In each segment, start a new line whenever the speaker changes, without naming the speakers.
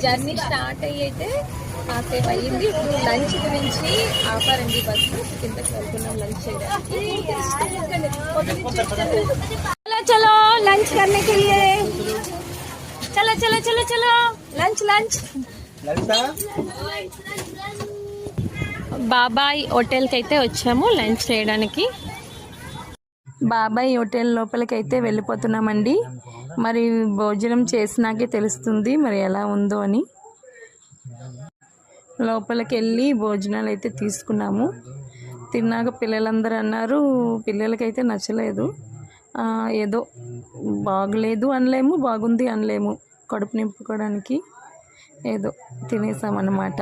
Journey start అయ్యి అయితే కాసేపు అయ్యింది. ఇప్పుడు లంచ్ గురించి ఆపారండి బస్సు. కిందకి వెళ్తున్నాం లంచ్ చేయడానికి. చలో చలో లంచ్ करने के लिए చలో చలో చలో చలో లంచ్ లంచ్. బాబాయ్ హోటల్కి అయితే వచ్చాము లంచ్ చేయడానికి. బాబాయ్ హోటల్ లోపలికి అయితే వెళ్ళిపోతున్నామండి. మరి భోజనం చేసినాకే తెలుస్తుంది మరి ఎలా ఉందో అని. లోపలికి వెళ్ళి భోజనాలు అయితే తీసుకున్నాము. తిన్నాక పిల్లలందరూ అన్నారు పిల్లలకైతే నచ్చలేదు. ఏదో బాగలేదు అనలేము, బాగుంది అనలేము. కడుపు నింపుకోవడానికి ఏదో తినేసామన్నమాట.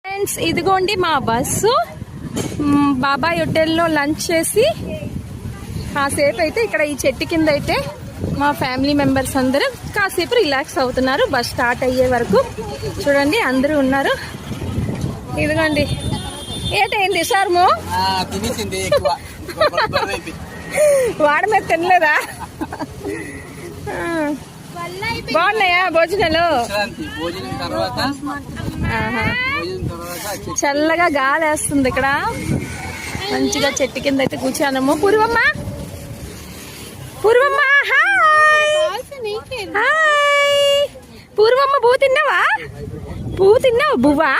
ఫ్రెండ్స్ ఇదిగోండి మా బస్సు. బాబాయ్ హోటల్లో లంచ్ చేసి కాసేపు అయితే ఇక్కడ ఈ చెట్టు కింద అయితే మా ఫ్యామిలీ మెంబర్స్ అందరూ కాసేపు రిలాక్స్ అవుతున్నారు. బస్ స్టార్ట్ అయ్యే వరకు చూడండి అందరూ ఉన్నారు. ఇదిగోండి ఏంటైంది షర్ము వాడ మీద తినలేదా? బాగున్నాయా భోజనాలు? చల్లగా గాలి వేస్తుంది ఇక్కడ. మంచిగా చెట్టు కింద అయితే కూర్చోనము. పూర్వమ్మ పూర్వమ్మ హాయ్. పూర్వమ్మ పువ్వు తిన్నావా? పువ్వు తిన్నావా? బువ్వా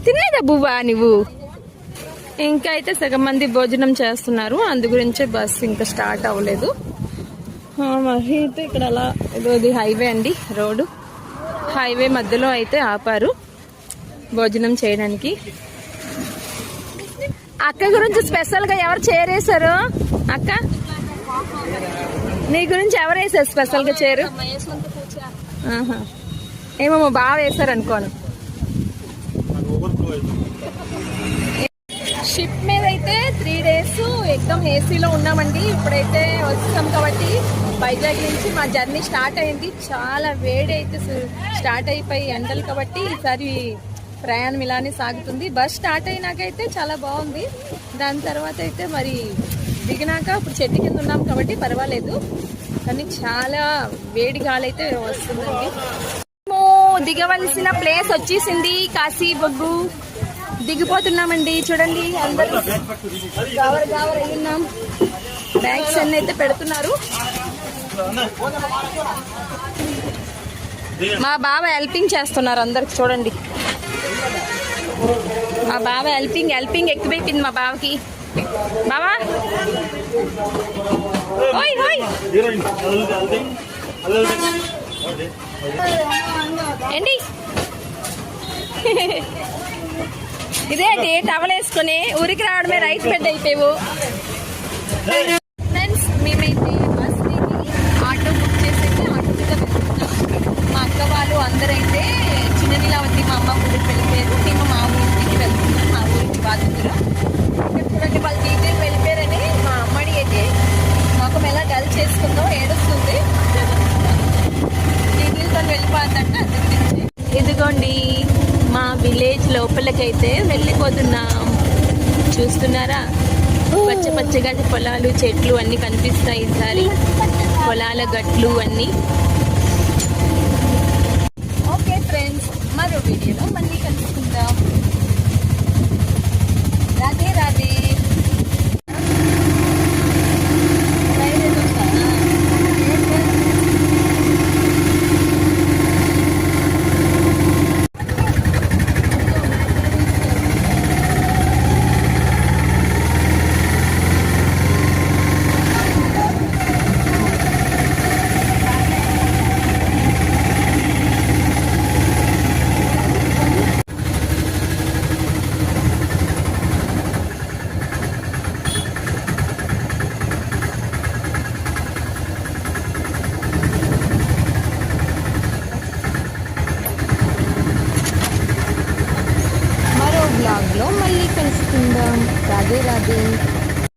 తినలేదా? బువ్వా నువ్వు? ఇంకా అయితే సగం మంది భోజనం చేస్తున్నారు. అందు గురించి బస్సు ఇంకా స్టార్ట్ అవ్వలేదు. మరి అయితే ఇక్కడ అలా ఇది హైవే అండి, రోడ్డు హైవే మధ్యలో అయితే ఆపారు భోజనం చేయడానికి. అక్క గురించి స్పెషల్గా ఎవరు చేరేశారు? అక్క నీ గురించి ఎవరు వేసారు స్పెషల్గా చేరు? ఏమో బాగా వేశారు అనుకోను. షిప్ మీద అయితే 3 days ఎక్దమ్ ఏసీలో ఉన్నామండి. ఇప్పుడైతే వచ్చాం కాబట్టి వైజాగ్ నుంచి మా జర్నీ స్టార్ట్ అయింది. చాలా వేడి అయితే స్టార్ట్ అయిపోయి ఎండలు కాబట్టి ఈసారి ప్రయాణం ఇలానే సాగుతుంది. బస్ స్టార్ట్ అయినాకైతే చాలా బాగుంది. దాని తర్వాత అయితే మరి దిగినాక ఇప్పుడు చెట్టు కింద ఉన్నాం కాబట్టి పర్వాలేదు, కానీ చాలా వేడి గాలి అయితే వస్తుందండి. దిగవలసిన ప్లేస్ వచ్చేసింది కాశీ బొగ్గు. దిగిపోతున్నామండి. చూడండి అందరూ గావర్ గావర్ అయ్యున్నాం. బ్యాగ్స్ అన్ని అయితే పెడుతున్నారు. మా బావ హెల్పింగ్ చేస్తున్నారు అందరికి. చూడండి మా బావ హెల్పింగ్ ఎక్కువైపోయింది మా బావకి. బావా ఓయ్ ఓయ్ ఏంటి ఇదేంటి టవల్ వేసుకుని ఊరికి రావడమే రైస్ బెడ్ అయిపోయావు. ఫ్రెండ్స్ మేమైతే బస్ దిగి ఆటో బుక్ చేసి ఆటో మీద వెళ్తున్నాం. మా అక్క వాళ్ళు అందరైతే చిన్న నీలావతి మా అమ్మ ఊరికి వెళ్ళిపోయారు. మేము మా ఊరికి వెళ్తున్నాం. మా ఊరికి బాధ్యతలో చూడండి వాళ్ళు డీటెయిల్ వెళ్ళిపోయారని మా అమ్మడి అయితే మాకు ఎలా డల్ చేసుకుందో ఏడుస్తుంది. డీటెయిల్తో వెళ్ళిపోతుందంటే అందు గురించి. ఇదిగోండి మా విలేజ్ లోపలికైతే వెళ్ళిపోతున్నాం. చూస్తున్నారా పచ్చ పచ్చగా పొలాలు చెట్లు అన్ని కనిపిస్తాయి. ఈసారి పొలాల గట్లు అన్ని